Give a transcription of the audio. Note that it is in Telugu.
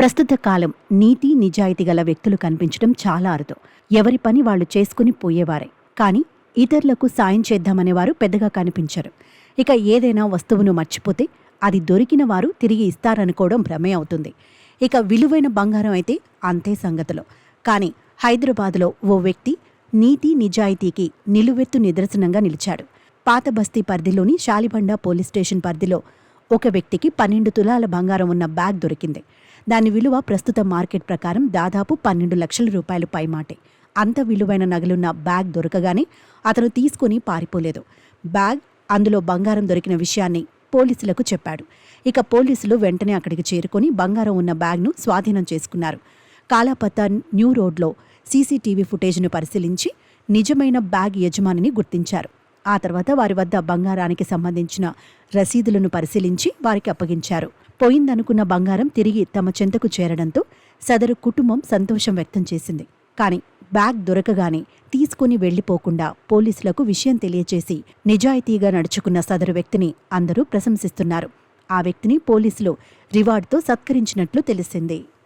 ప్రస్తుత కాలం నీతి నిజాయితీ గల వ్యక్తులు కనిపించడం చాలా అరుదు. ఎవరి పని వాళ్ళు చేసుకుని పోయేవారే. కానీ ఇతరులకు సాయం చేద్దామనేవారు పెద్దగా కనిపించరు. ఇక ఏదైనా వస్తువును మర్చిపోతే అది దొరికిన వారు తిరిగి ఇస్తారనుకోవడం భ్రమే అవుతుంది. ఇక విలువైన బంగారం అయితే అంతే సంగతులు. కానీ హైదరాబాదులో ఓ వ్యక్తి నీతి నిజాయితీకి నిలువెత్తు నిదర్శనంగా నిలిచాడు. పాత బస్తీ పరిధిలోని శాలిబండ పోలీస్ స్టేషన్ పరిధిలో ఒక వ్యక్తికి 12 తులాల బంగారం ఉన్న బ్యాగ్ దొరికింది. దాని విలువ ప్రస్తుత మార్కెట్ ప్రకారం దాదాపు 12 లక్షల రూపాయలు పైమాటే. అంత విలువైన నగలున్న బ్యాగ్ దొరకగానే అతను తీసుకుని పారిపోలేదు. బ్యాగ్, అందులో బంగారం దొరికిన విషయాన్ని పోలీసులకు చెప్పాడు. ఇక పోలీసులు వెంటనే అక్కడికి చేరుకొని బంగారం ఉన్న బ్యాగ్ను స్వాధీనం చేసుకున్నారు. కాలాపత్తా న్యూ రోడ్లో సీసీటీవీ ఫుటేజ్ను పరిశీలించి నిజమైన బ్యాగ్ యజమానిని గుర్తించారు. ఆ తర్వాత వారి వద్ద బంగారానికి సంబంధించిన రసీదులను పరిశీలించి వారికి అప్పగించారు. పోయిందనుకున్న బంగారం తిరిగి తమ చెంతకు చేరడంతో సదరు కుటుంబం సంతోషం వ్యక్తం చేసింది. కానీ బ్యాగ్ దొరకగానే తీసుకుని వెళ్లిపోకుండా పోలీసులకు విషయం తెలియచేసి నిజాయితీగా నడుచుకున్న సదరు వ్యక్తిని అందరూ ప్రశంసిస్తున్నారు. ఆ వ్యక్తిని పోలీసులు రివార్డుతో సత్కరించినట్లు తెలిసింది.